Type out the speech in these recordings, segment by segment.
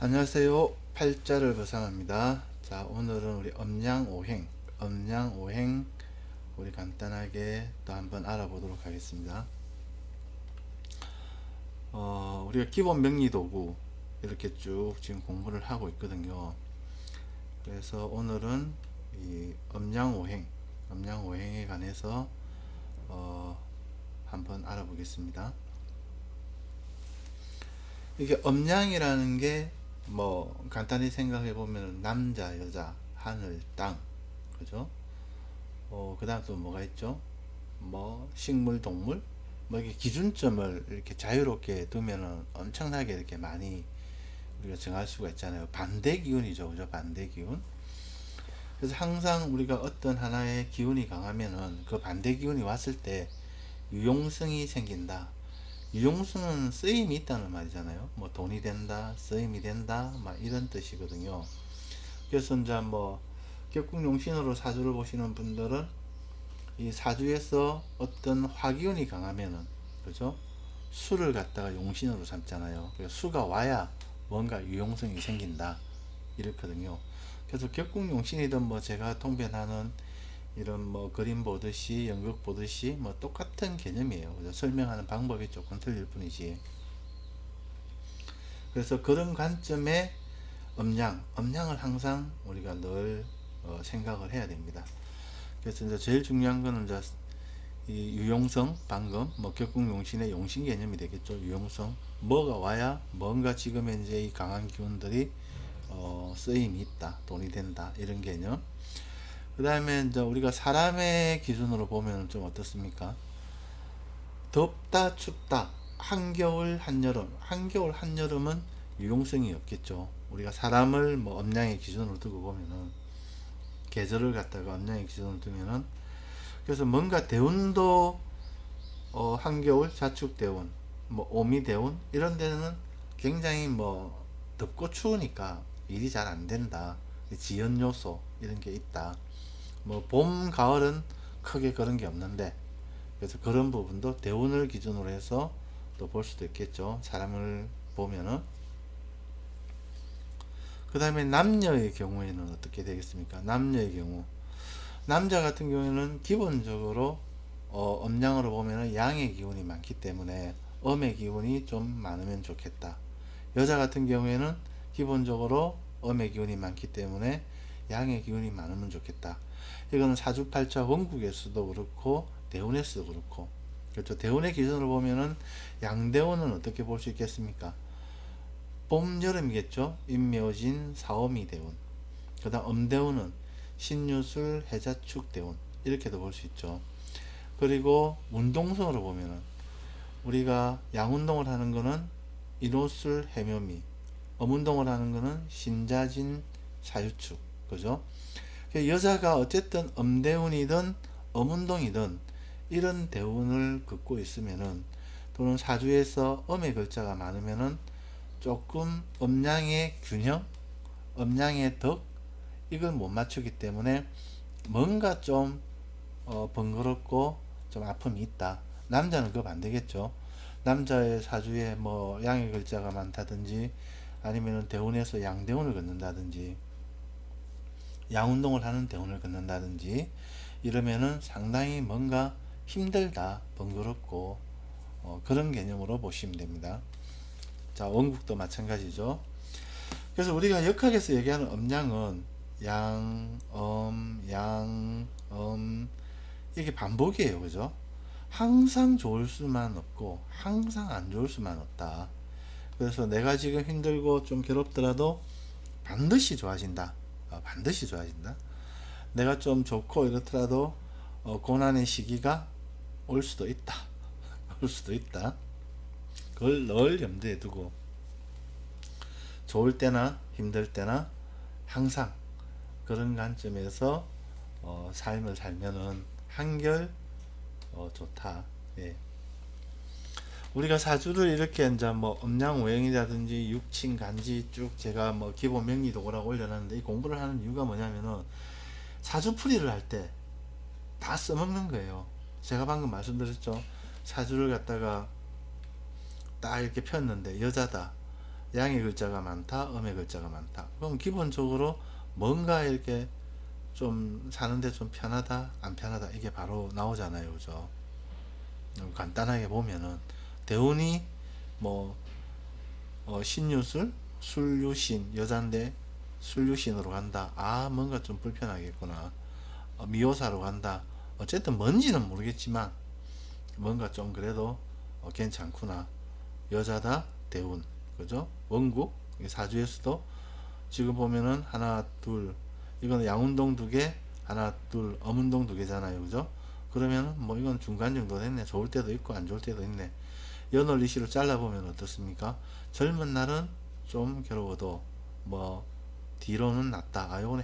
안녕하세요. 팔자를 보상합니다. 자, 오늘은 우리 음양오행 우리 간단하게 또 한번 알아보도록 하겠습니다. 우리가 기본 명리도구 이렇게 쭉 지금 공부를 하고 있거든요. 그래서 오늘은 이 음양오행에 관해서 한번 알아보겠습니다. 이게 음양이라는 게 뭐 간단히 생각해 보면 남자, 여자, 하늘, 땅, 그죠? 그 다음 또 뭐가 있죠? 뭐 식물, 동물, 뭐 이렇게 기준점을 이렇게 자유롭게 두면은 엄청나게 이렇게 많이 우리가 정할 수가 있잖아요. 반대 기운이죠, 그죠? 반대 기운. 그래서 항상 우리가 어떤 하나의 기운이 강하면은 그 반대 기운이 왔을 때 유용성이 생긴다. 유용수는 쓰임이 있다는 말이잖아요. 뭐 돈이 된다, 쓰임이 된다, 막 이런 뜻이거든요. 그래서 이제 뭐 격국용신으로 사주를 보시는 분들은 이 사주에서 어떤 화기운이 강하면은, 그죠? 수를 갖다가 용신으로 삼잖아요. 그래서 수가 와야 뭔가 유용성이 생긴다 이렇거든요. 그래서 격국용신이든 뭐 제가 통변하는 이런 뭐 그림 보듯이 연극 보듯이 뭐 똑같은 개념이에요. 그죠? 설명하는 방법이 조금 틀릴 뿐이지. 그래서 그런 관점의 음양을 항상 우리가 늘 생각을 해야 됩니다. 그래서 이제 제일 중요한 거는 이제 이 유용성, 방금 뭐 격국용신의 용신 개념이 되겠죠. 유용성, 뭐가 와야 뭔가 지금 현재 이 강한 기운들이 쓰임이 있다, 돈이 된다 이런 개념. 그 다음에 이제 우리가 사람의 기준으로 보면 좀 어떻습니까? 덥다, 춥다, 한겨울, 한여름. 한겨울, 한여름은 유용성이 없겠죠. 우리가 사람을 뭐 음양의 기준으로 두고 보면은 계절을 갖다가 음양의 기준으로 두면은 그래서 뭔가 대운도 한겨울, 자축대운, 뭐 오미대운 이런 데는 굉장히 뭐 덥고 추우니까 일이 잘 안 된다. 지연 요소 이런 게 있다. 뭐 봄, 가을은 크게 그런 게 없는데 그래서 그런 부분도 대운을 기준으로 해서 또 볼 수도 있겠죠. 사람을 보면은. 그 다음에 남녀의 경우에는 어떻게 되겠습니까? 남녀의 경우. 남자 같은 경우에는 기본적으로 음양으로 보면은 양의 기운이 많기 때문에 음의 기운이 좀 많으면 좋겠다. 여자 같은 경우에는 기본적으로 음의 기운이 많기 때문에 양의 기운이 많으면 좋겠다. 이거는 사주팔자 원국에서도 그렇고 대운에서도 그렇고 그렇죠. 대운의 기준으로 보면은 양대운은 어떻게 볼 수 있겠습니까? 봄, 여름이겠죠. 임묘진, 사오미 대운. 그 다음 음대운은 신유술, 해자축 대운 이렇게도 볼 수 있죠. 그리고 운동성으로 보면은 우리가 양운동을 하는 거는 인호술, 해묘미, 음운동을 하는 거는 신자진, 사유축, 그죠? 여자가 어쨌든 음대운이든 음운동이든 이런 대운을 긋고 있으면은 또는 사주에서 음의 글자가 많으면은 조금 음양의 균형, 음양의 덕 이걸 못 맞추기 때문에 뭔가 좀 번거롭고 좀 아픔이 있다. 남자는 그거 안 되겠죠. 남자의 사주에 뭐 양의 글자가 많다든지 아니면 대운에서 양대운을 긋는다든지 양운동을 하는 대운을 긋는다든지 이러면은 상당히 뭔가 힘들다, 번거롭고 그런 개념으로 보시면 됩니다. 자, 원국도 마찬가지죠. 그래서 우리가 역학에서 얘기하는 음양은 양, 양, 이게 반복이에요. 그죠? 항상 좋을 수만 없고 항상 안 좋을 수만 없다. 그래서 내가 지금 힘들고 좀 괴롭더라도 반드시 좋아진다. 반드시 좋아진다. 내가 좀 좋고 이렇더라도 고난의 시기가 올 수도 있다. 올 수도 있다. 그걸 늘 염두에 두고 좋을 때나 힘들 때나 항상 그런 관점에서 삶을 살면은 한결 좋다. 예. 우리가 사주를 이렇게 이제 뭐 음양오행이라든지 육친 간지 쭉 제가 뭐 기본 명리도구라고 올려놨는데 이 공부를 하는 이유가 뭐냐면은 사주풀이를 할 때 다 써먹는 거예요. 제가 방금 말씀드렸죠. 사주를 갖다가 딱 이렇게 폈는데 여자다. 양의 글자가 많다, 음의 글자가 많다. 그럼 기본적으로 뭔가 이렇게 좀 사는데 좀 편하다, 안 편하다, 이게 바로 나오잖아요. 그죠? 간단하게 보면은 대운이 뭐 신유술, 술유신, 여잔데 술유신으로 간다. 아, 뭔가 좀 불편하겠구나. 미호사로 간다. 어쨌든 뭔지는 모르겠지만 뭔가 좀 그래도 괜찮구나. 여자다, 대운, 그죠? 원국 사주에서도 지금 보면은 하나 둘, 이거는 양운동 두 개, 하나 둘, 엄운동 두 개잖아요. 그죠? 그러면은 뭐 이건 중간 정도 됐네. 좋을 때도 있고 안 좋을 때도 있네. 연월리시로 잘라보면 어떻습니까? 젊은 날은 좀 괴로워도 뭐 뒤로는 낫다. 아, 요건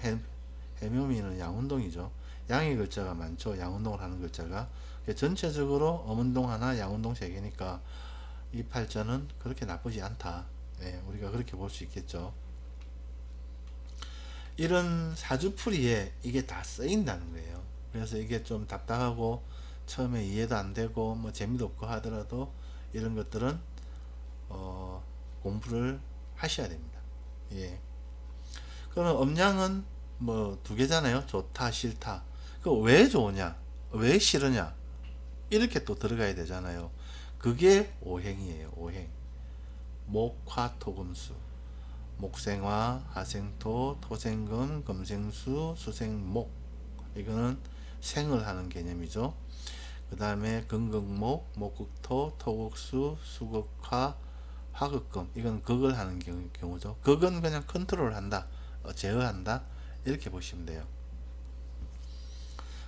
해묘미는 양운동이죠. 양의 글자가 많죠. 양운동을 하는 글자가. 전체적으로 엄운동 하나, 양운동 세 개니까 이 팔자는 그렇게 나쁘지 않다. 예, 우리가 그렇게 볼 수 있겠죠. 이런 사주풀이에 이게 다 쓰인다는 거예요. 그래서 이게 좀 답답하고 처음에 이해도 안 되고 뭐 재미도 없고 하더라도 이런 것들은 공부를 하셔야 됩니다. 예. 그럼 음양은 뭐 두 개잖아요. 좋다, 싫다. 그 왜 좋으냐, 왜 싫으냐, 이렇게 또 들어가야 되잖아요. 그게 오행이에요. 오행. 목화토금수. 목생화, 화생토, 토생금, 금생수, 수생목. 이거는 생을 하는 개념이죠. 그 다음에 금극목, 목극토, 토극수, 수극화, 화극금. 이건 극을 하는 경우죠. 극은 그냥 컨트롤 한다, 제어한다, 이렇게 보시면 돼요.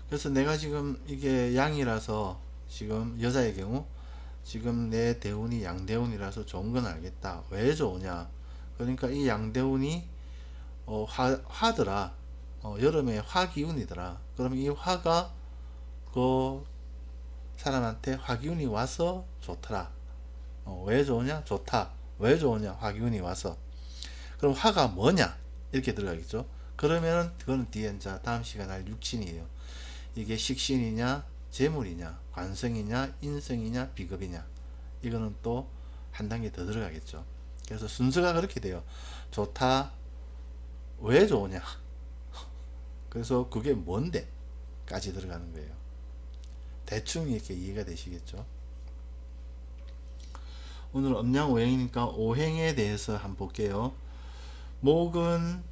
그래서 내가 지금 이게 양이라서 지금 여자의 경우 지금 내 대운이 양대운이라서 좋은 건 알겠다. 왜 좋으냐? 그러니까 이 양대운이 화더라. 여름에 화기운이더라. 그럼 이 화가 그 사람한테 화기운이 와서 좋더라. 왜 좋으냐? 좋다. 왜 좋으냐? 화기운이 와서. 그럼 화가 뭐냐? 이렇게 들어가겠죠. 그러면은 그거는 뒤에 이제 다음 시간 할 육친이에요. 이게 식신이냐, 재물이냐, 관성이냐, 인성이냐, 비겁이냐. 이거는 또 한 단계 더 들어가겠죠. 그래서 순서가 그렇게 돼요. 좋다. 왜 좋으냐? 그래서 그게 뭔데? 까지 들어가는 거예요. 대충 이렇게 이해가 되시겠죠? 오늘 음양 오행이니까 오행에 대해서 한번 볼게요. 목은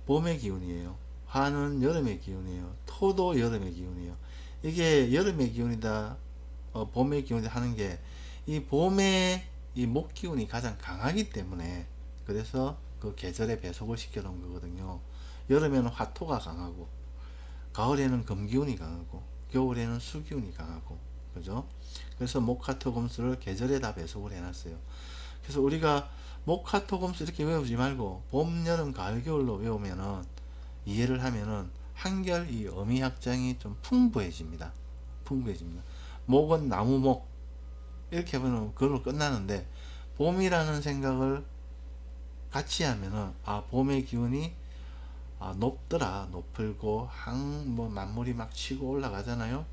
봄의 기운이에요. 화는 여름의 기운이에요. 토도 여름의 기운이에요. 이게 여름의 기운이다, 봄의 기운이다 하는 게 이 봄에 이 목 기운이 가장 강하기 때문에 그래서 그 계절에 배속을 시켜 놓은 거거든요. 여름에는 화토가 강하고 가을에는 금기운이 강하고 겨울에는 수기운이 강하고, 그죠? 그래서 목화토금수를 계절에 다 배속을 해놨어요. 그래서 우리가 목화토금수 이렇게 외우지 말고 봄, 여름, 가을, 겨울로 외우면은 이해를 하면은 한결 이 어미학장이 좀 풍부해집니다. 풍부해집니다. 목은 나무목 이렇게 하면 그걸로 끝나는데 봄이라는 생각을 같이 하면은 아, 봄의 기운이 높더라, 높을고 뭐 만물이 막 치고 올라가잖아요.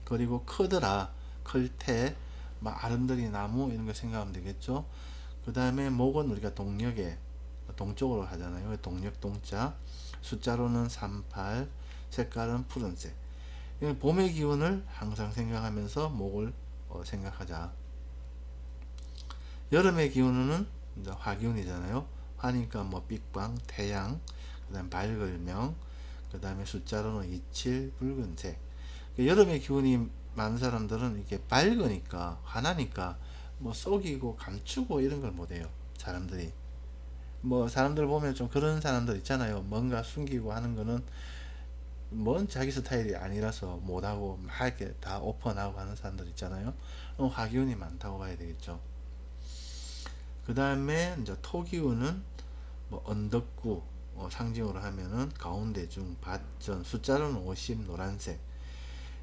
그리고 크더라, 클때 막 아름드리 나무 이런 거 생각하면 되겠죠. 그 다음에 목은 우리가 동력에 동쪽으로 하잖아요. 동력 동자, 숫자로는 38, 색깔은 푸른색. 봄의 기운을 항상 생각하면서 목을 생각하자. 여름의 기운은 이제 화기운이잖아요. 화니까 뭐 빛광, 태양, 그 다음 밝을명, 그 다음에 숫자로는 27, 붉은색. 여름의 기운이 많은 사람들은 이게 밝으니까, 화나니까 뭐 속이고 감추고 이런 걸 못해요. 사람들이. 뭐 사람들 보면 좀 그런 사람들 있잖아요. 뭔가 숨기고 하는 거는 뭔 자기 스타일이 아니라서 못하고 막 이렇게 다 오픈하고 하는 사람들 있잖아요. 화기운이 많다고 봐야 되겠죠. 그 다음에 이제 토기운은 뭐 언덕구 상징으로 하면은 가운데 중 밭전, 숫자로는 50, 노란색.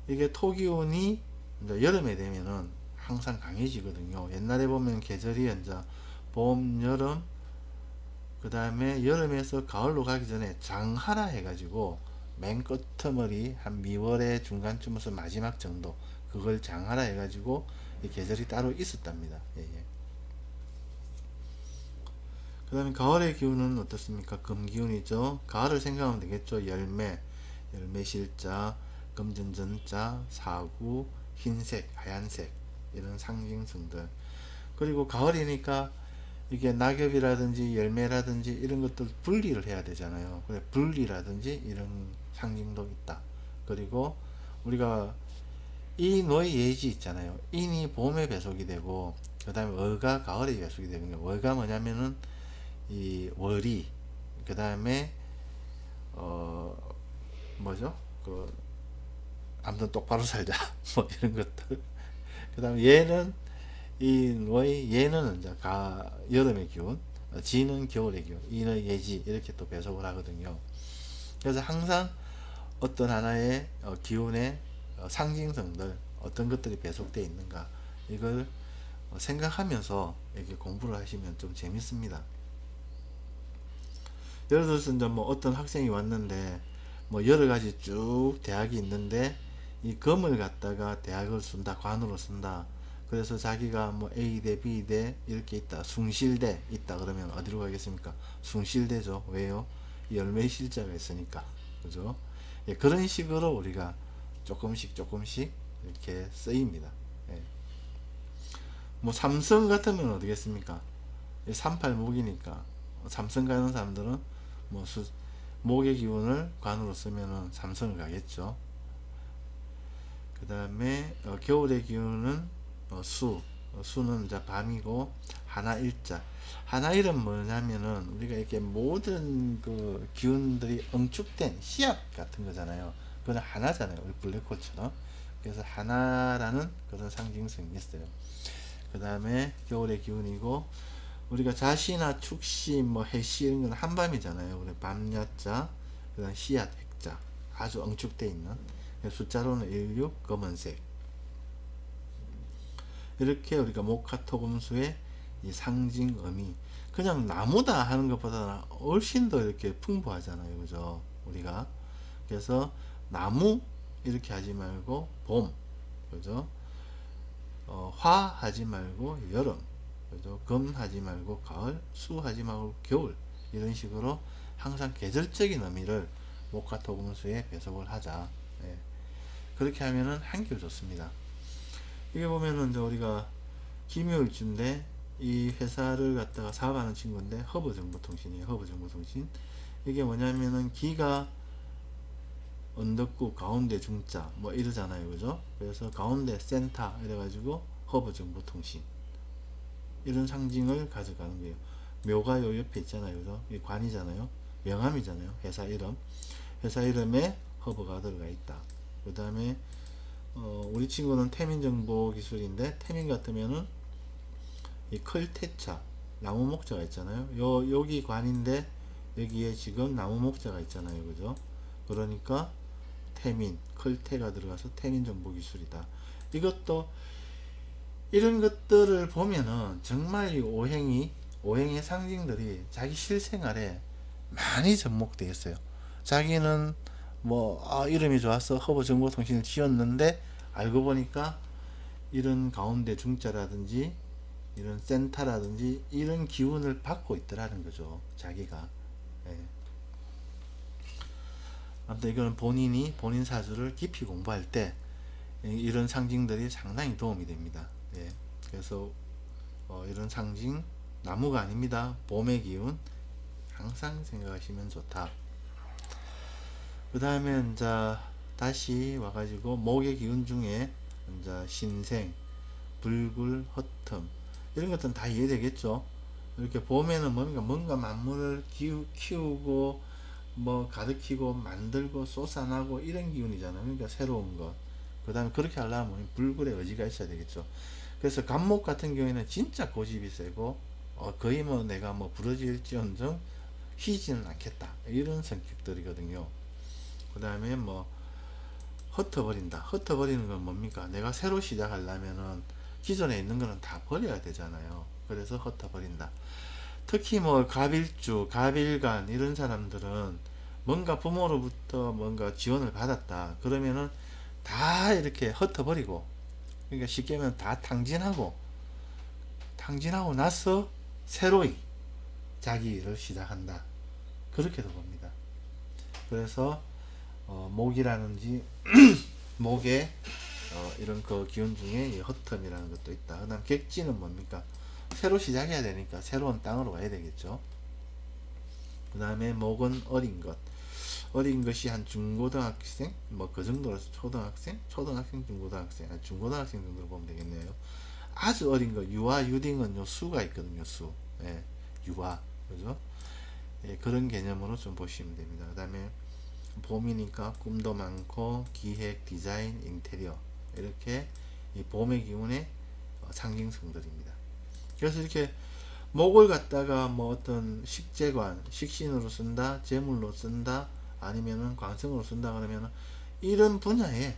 이게 토기운이 이제 여름에 되면은 항상 강해지거든요. 옛날에 보면 계절이 이제 봄, 여름, 그 다음에 여름에서 가을로 가기 전에 장하라 해가지고 맨 끝머리 한 미월의 중간쯤에서 마지막 정도, 그걸 장하라 해가지고 이 계절이 따로 있었답니다. 예, 예. 그 다음에 가을의 기운은 어떻습니까? 금기운이죠. 가을을 생각하면 되겠죠. 열매, 열매 실자, 금전전자, 사구, 흰색, 하얀색 이런 상징성들. 그리고 가을이니까 이게 낙엽이라든지 열매라든지 이런 것들 분리를 해야 되잖아요. 그래 분리라든지 이런 상징도 있다. 그리고 우리가 인의 예지 있잖아요. 인이 봄에 배속이 되고 그 다음에 어가 가을에 배속이 되거든요. 어가 뭐냐면은 이 월이 그 다음에 어 뭐죠? 그 아무튼 똑바로 살자 뭐 이런 것들. 그 다음에 얘는 인의 얘는 이제 여름의 기운, 지는 겨울의 기운, 인의 예지 이렇게 또 배속을 하거든요. 그래서 항상 어떤 하나의 기운의 상징성들 어떤 것들이 배속되어 있는가 이걸 생각하면서 이렇게 공부를 하시면 좀 재밌습니다. 예를 들어서 이제 뭐 어떤 학생이 왔는데 뭐 여러 가지 쭉 대학이 있는데 이 금을 갖다가 대학을 쓴다, 관으로 쓴다. 그래서 자기가 뭐 A대, B대 이렇게 있다, 숭실대 있다 그러면 어디로 가겠습니까? 숭실대죠. 왜요? 열매 실자가 있으니까. 그죠? 예, 그런 식으로 우리가 조금씩 조금씩 이렇게 쓰입니다. 예. 뭐 삼성 같으면 어디겠습니까? 38목이니까 삼성 가는 사람들은 뭐 목의 기운을 관으로 쓰면은 삼성을 가겠죠. 그 다음에 겨울의 기운은 수는 이제 밤이고 하나일자. 하나일은 뭐냐면은 우리가 이렇게 모든 그 기운들이 응축된 씨앗 같은 거잖아요. 그건 하나잖아요. 우리 블랙홀처럼. 그래서 하나라는 그런 상징성이 있어요. 그 다음에 겨울의 기운이고 우리가 자시나 축시 뭐 해시 이런 건 한밤이잖아요. 그래 밤야자 그다음 씨앗 핵자 아주 응축되어 있는 숫자로는 16 검은색 이렇게 우리가 목화토금수의 이 상징 의미 그냥 나무다 하는 것보다는 훨씬 더 이렇게 풍부하잖아요. 그죠? 우리가 그래서 나무 이렇게 하지 말고 봄 그죠? 화 하지 말고 여름 그죠? 금 하지 말고 가을, 수 하지 말고 겨울 이런 식으로 항상 계절적인 의미를 목화토금수에 배속을 하자. 예. 그렇게 하면은 한결 좋습니다. 이게 보면은 이제 우리가 기묘일주인데 이 회사를 갖다가 사업하는 친구인데 허브정보통신이에요. 허브정보통신 이게 뭐냐면은 기가 언덕구 가운데 중자 뭐 이러잖아요. 그죠? 그래서 가운데 센터 이래가지고 허브정보통신 이런 상징을 가져가는 거예요. 묘가 요 옆에 있잖아요. 그죠? 이 관이잖아요. 명함이잖아요. 회사 이름. 회사 이름에 허브가 들어가 있다. 그 다음에 우리 친구는 태민정보기술인데 태민 같으면은 이 클테차 나무 목자가 있잖아요. 여기 관인데 여기에 지금 나무 목자가 있잖아요. 그죠? 그러니까 태민 클테가 들어가서 태민정보기술이다. 이것도 이런 것들을 보면은 정말 이 오행의 상징들이 자기 실생활에 많이 접목되어 있어요. 자기는 뭐 이름이 좋아서 허브정보통신을 지었는데 알고 보니까 이런 가운데 중자라든지 이런 센터라든지 이런 기운을 받고 있더라는 거죠. 자기가. 예. 아무튼 이거는 본인 사주를 깊이 공부할 때 이런 상징들이 상당히 도움이 됩니다. 예. 그래서 이런 상징 나무가 아닙니다. 봄의 기운 항상 생각하시면 좋다. 그 다음에 이제 다시 와가지고 목의 기운 중에 이제 신생, 불굴, 허텀 이런 것들은 다 이해되겠죠. 이렇게 봄에는 뭔가 만물을 키우고 뭐 가득히고 만들고 솟아나고 이런 기운이잖아요. 그러니까 새로운 것. 그 다음에 그렇게 하려면 불굴의 의지가 있어야 되겠죠. 그래서 간목 같은 경우에는 진짜 고집이 세고 거의 뭐 내가 뭐 부러질지언정 휘지는 않겠다 이런 성격들이거든요. 그 다음에 뭐 흩어버린다. 흩어버리는 건 뭡니까? 내가 새로 시작하려면은 기존에 있는 거는 다 버려야 되잖아요. 그래서 흩어버린다. 특히 뭐 갑일주, 갑일간 이런 사람들은 뭔가 부모로부터 뭔가 지원을 받았다. 그러면은 다 이렇게 흩어버리고 그러니까 쉽게 하면 다 탕진하고 나서 새로이 자기 일을 시작한다. 그렇게도 봅니다. 그래서 목이라든지 목에 이런 그 기운 중에 허텀이라는 것도 있다. 그 다음 객지는 뭡니까? 새로 시작해야 되니까 새로운 땅으로 가야 되겠죠. 그 다음에 목은 어린 것. 어린 것이 한 중고등학생, 뭐 그 정도로서 초등학생, 중고등학생, 중고등학생 정도로 보면 되겠네요. 아주 어린 거, 유아, 유딩은 요 수가 있거든요, 수. 예, 유아, 그죠? 예, 그런 개념으로 좀 보시면 됩니다. 그 다음에 봄이니까 꿈도 많고 기획, 디자인, 인테리어 이렇게 이 봄의 기운의 상징성들입니다. 그래서 이렇게 목을 갖다가 뭐 어떤 식재관, 식신으로 쓴다, 재물로 쓴다, 아니면은 관성으로 쓴다 그러면은 이런 분야에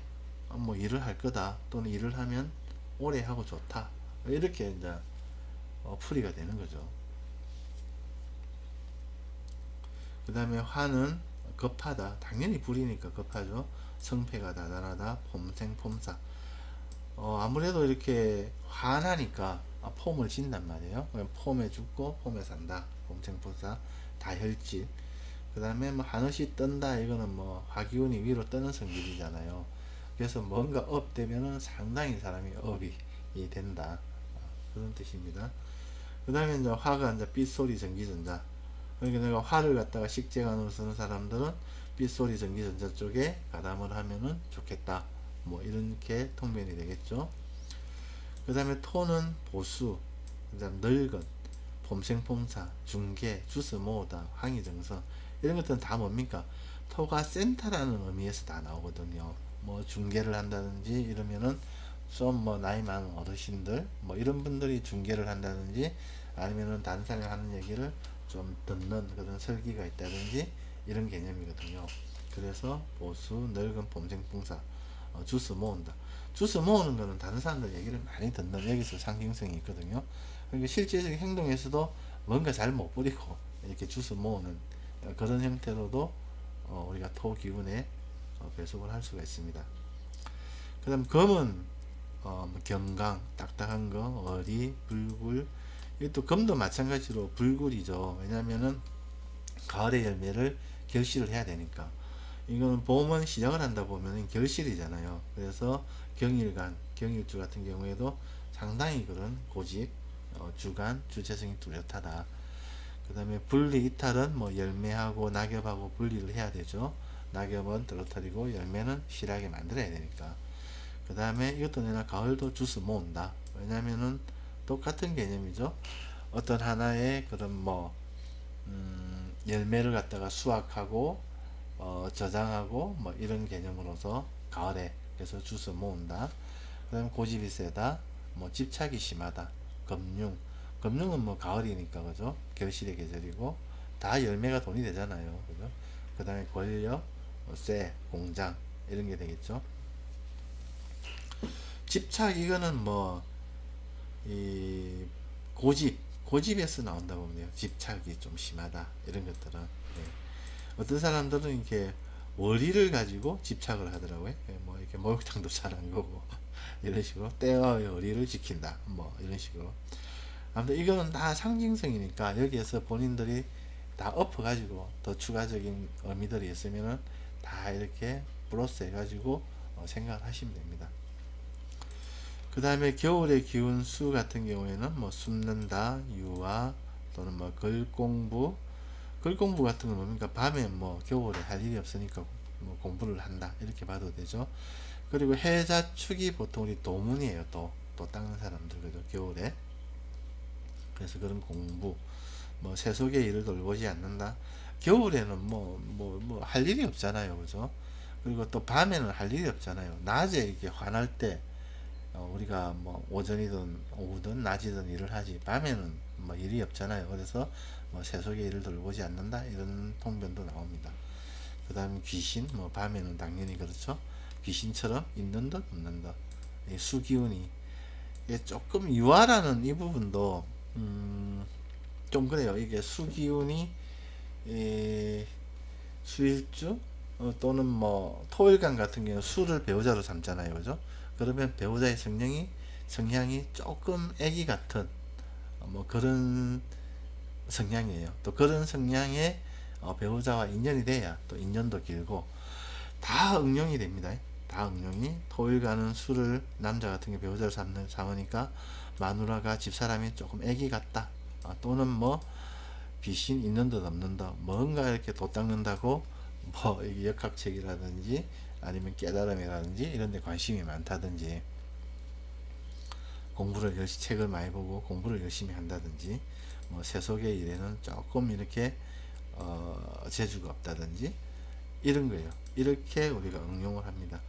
뭐 일을 할 거다, 또는 일을 하면 오래 하고 좋다, 이렇게 이제 풀이가 되는 거죠. 그 다음에 화는 급하다. 당연히 불이니까 급하죠. 성패가 다단하다. 폼생 폼사. 아무래도 이렇게 화나니까 폼을 진단 말이에요. 폼에 죽고 폼에 산다. 폼생 폼사. 다혈질. 그 다음에 뭐 하늘이 뜬다. 이거는 뭐 화기운이 위로 뜨는 성질이잖아요. 그래서 뭔가 업되면은 상당히 사람이 업이 된다. 그런 뜻입니다. 그 다음에 이제 화가 이제 빗소리 전기전자. 그러니까 내가 화를 갖다가 식재관으로 쓰는 사람들은 빗소리 전기전자 쪽에 가담을 하면은 좋겠다. 뭐 이렇게 통변이 되겠죠. 그 다음에 토는 보수, 그 다음 늙은, 폼생폼사, 중계, 주스 모으다, 황희정선 이런 것들은 다 뭡니까? 토가 센터라는 의미에서 다 나오거든요. 뭐 중계를 한다든지 이러면은 좀 뭐 나이 많은 어르신들 뭐 이런 분들이 중계를 한다든지 아니면은 다른 사람이 하는 얘기를 좀 듣는 그런 설기가 있다든지 이런 개념이거든요. 그래서 보수, 늙은, 봄생풍사, 주스 모은다. 주스 모으는 거는 다른 사람들 얘기를 많이 듣는 여기서 상징성이 있거든요. 그러니까 실제적인 행동에서도 뭔가 잘 못 부리고 이렇게 주스 모으는 그런 형태로도 우리가 토 기운에 배속을 할 수가 있습니다. 그 다음 검은 경강, 딱딱한 거, 어리, 불굴. 이것도 검도 마찬가지로 불굴이죠. 왜냐면은 가을의 열매를 결실을 해야 되니까. 이거는 봄은 시작을 한다 보면 결실이잖아요. 그래서 경일간, 경일주 같은 경우에도 상당히 그런 고집, 주간, 주체성이 뚜렷하다. 그 다음에 분리 이탈은 뭐 열매하고 낙엽하고 분리를 해야 되죠. 낙엽은 떨어뜨리고 열매는 실하게 만들어야 되니까. 그 다음에 이것도 내가 가을도 주스 모은다. 왜냐면은 똑같은 개념이죠. 어떤 하나의 그런 뭐 열매를 갖다가 수확하고 저장하고 뭐 이런 개념으로서 가을에 그래서 주스 모은다. 그 다음에 고집이 세다. 뭐 집착이 심하다. 금융. 금융은 뭐 가을이니까 그죠. 결실의 계절이고 다 열매가 돈이 되잖아요. 그죠. 그 다음에 권력, 쇠, 공장 이런 게 되겠죠. 집착 이거는 뭐 이 고집에서 나온다고 보면 돼요. 집착이 좀 심하다 이런 것들은. 네. 어떤 사람들은 이렇게 원리를 가지고 집착을 하더라고요. 뭐 이렇게 목욕탕도 잘한 거고 이런 식으로 때와 의리를 지킨다 뭐 이런 식으로. 아무튼 이거는 다 상징성이니까 여기에서 본인들이 다 엎어 가지고 더 추가적인 의미들이 있으면은 다 이렇게 플러스 해 가지고 생각을 하시면 됩니다. 그 다음에 겨울의 기운 수 같은 경우에는 뭐 숨는다, 유화 또는 뭐 글공부. 글공부 같은 건 뭡니까? 밤에 뭐 겨울에 할 일이 없으니까 뭐 공부를 한다 이렇게 봐도 되죠. 그리고 해자축이 보통 우리 도문이에요. 또 닦는 사람들 그죠? 겨울에. 그래서 그런 공부, 뭐 세속의 일을 돌보지 않는다. 겨울에는 뭐 할 일이 없잖아요, 그죠? 그리고 또 밤에는 할 일이 없잖아요. 낮에 이렇게 환할 때 우리가 뭐 오전이든 오후든 낮이든 일을 하지 밤에는 뭐 일이 없잖아요. 그래서 뭐 세속의 일을 돌보지 않는다 이런 통변도 나옵니다. 그 다음에 귀신, 뭐 밤에는 당연히 그렇죠. 귀신처럼 있는 듯 없는 듯. 이 수기운이 조금 유화라는 이 부분도 좀 그래요. 이게 수기운이 수일주 또는 뭐 토일간 같은 경우 수를 배우자로 삼잖아요, 그죠? 그러면 배우자의 성향이 조금 애기 같은 뭐 그런 성향이에요. 또 그런 성향의 배우자와 인연이 돼야 또 인연도 길고 다 응용이 됩니다. 다 응용이 토일가는 술을 남자 같은 게 배우자를 삼으니까 마누라가 집사람이 조금 애기 같다, 또는 뭐 귀신 있는 듯 없는 듯 뭔가 이렇게 돛닦는다고 뭐 역학책이라든지 아니면 깨달음이라든지 이런 데 관심이 많다든지 공부를 열심히 책을 많이 보고 공부를 열심히 한다든지 뭐 세속의 일에는 조금 이렇게 재주가 없다든지 이런 거예요. 이렇게 우리가 응용을 합니다.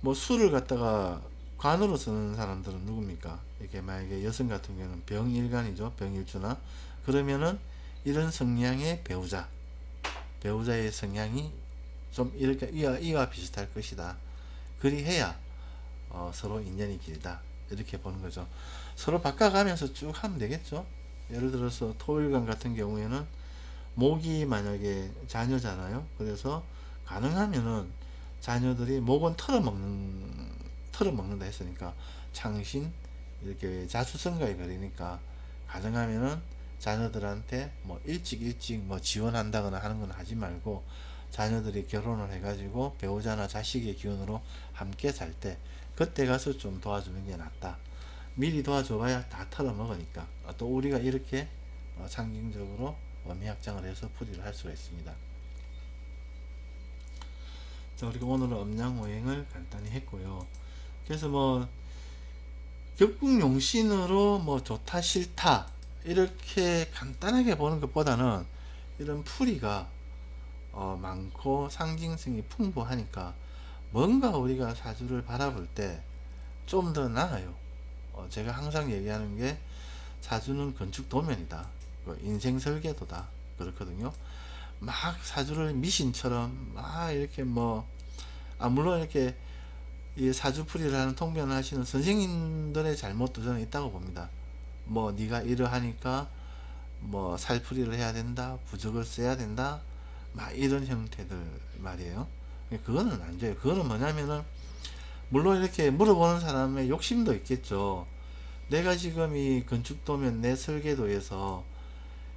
뭐 술을 갖다가 관으로 쓰는 사람들은 누굽니까? 이렇게 만약에 여성 같은 경우는 병일간이죠. 병일주나 그러면은 이런 성향의 배우자의 성향이 좀 이렇게 이와 비슷할 것이다. 그리해야 서로 인연이 길다. 이렇게 보는 거죠. 서로 바꿔가면서 쭉 하면 되겠죠. 예를 들어서 토일관 같은 경우에는 목이 만약에 자녀잖아요. 그래서 가능하면은 자녀들이 목은 털어먹는다 했으니까 창신 이렇게 자수성가해 버리니까 가능하면은 자녀들한테 뭐 일찍 뭐 지원한다거나 하는 건 하지 말고 자녀들이 결혼을 해가지고 배우자나 자식의 기운으로 함께 살 때 그때 가서 좀 도와주는 게 낫다. 미리 도와줘봐야 다 털어먹으니까 또 우리가 이렇게 상징적으로 미확장을 해서 풀이를 할 수가 있습니다. 자, 우리가 오늘은 음양오행을 간단히 했고요. 그래서 뭐 격국용신으로 뭐 좋다 싫다 이렇게 간단하게 보는 것보다는 이런 풀이가 많고 상징성이 풍부하니까 뭔가 우리가 사주를 바라볼 때 좀 더 나아요. 제가 항상 얘기하는 게 사주는 건축 도면이다. 인생 설계도다. 그렇거든요. 막 사주를 미신처럼 막 이렇게 뭐 물론 이렇게 이 사주풀이를 하는 통변을 하시는 선생님들의 잘못도 저는 있다고 봅니다. 뭐 네가 이러하니까 뭐 살풀이를 해야 된다, 부적을 써야 된다, 막 이런 형태들 말이에요. 그거는 안 돼요. 그거는 뭐냐면은 물론 이렇게 물어보는 사람의 욕심도 있겠죠. 내가 지금 이 건축도면 내 설계도에서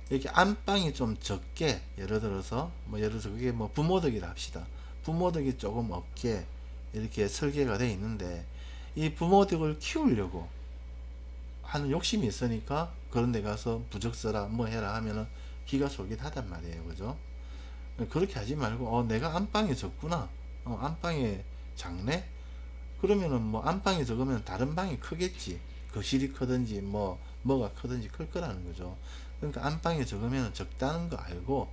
이렇게 안방이 좀 적게 예를 들어서 그게 뭐 부모덕이라 합시다. 부모덕이 조금 없게 이렇게 설계가 돼 있는데 이 부모덕을 키우려고 하는 욕심이 있으니까 그런 데 가서 부적 써라 뭐 해라 하면은 기가 솔깃하단 말이에요. 그죠? 그렇게 하지 말고 내가 안방이 적구나, 안방이 작네, 그러면은 뭐 안방이 적으면 다른 방이 크겠지. 거실이 크든지 뭐가 크든지 클 거라는 거죠. 그러니까 안방이 적으면 적다는 거 알고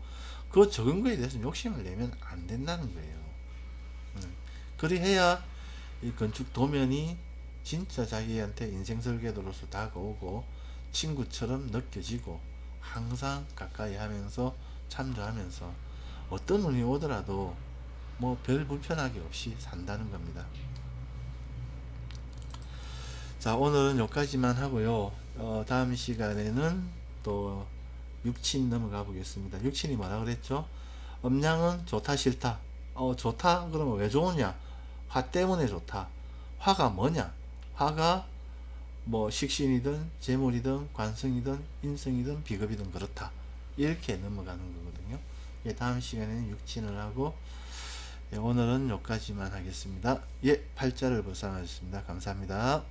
그 적은 거에 대해서 욕심을 내면 안 된다는 거예요. 그리해야 이 건축 도면이 진짜 자기한테 인생 설계도로서 다가오고 친구처럼 느껴지고 항상 가까이 하면서 참조하면서 어떤 운이 오더라도 뭐 별 불편하기 없이 산다는 겁니다. 자, 오늘은 여기까지만 하고요. 다음 시간에는 또 육친 넘어가 보겠습니다. 육친이 뭐라 그랬죠? 음양은 좋다 싫다. 좋다 그러면 왜 좋으냐? 화 때문에 좋다. 화가 뭐냐? 화가 뭐 식신이든 재물이든 관성이든 인성이든 비겁이든 그렇다. 이렇게 넘어가는 거거든요. 예, 다음 시간에는 육친을 하고, 예, 오늘은 여기까지만 하겠습니다. 예, 팔자를 보상하셨습니다. 감사합니다.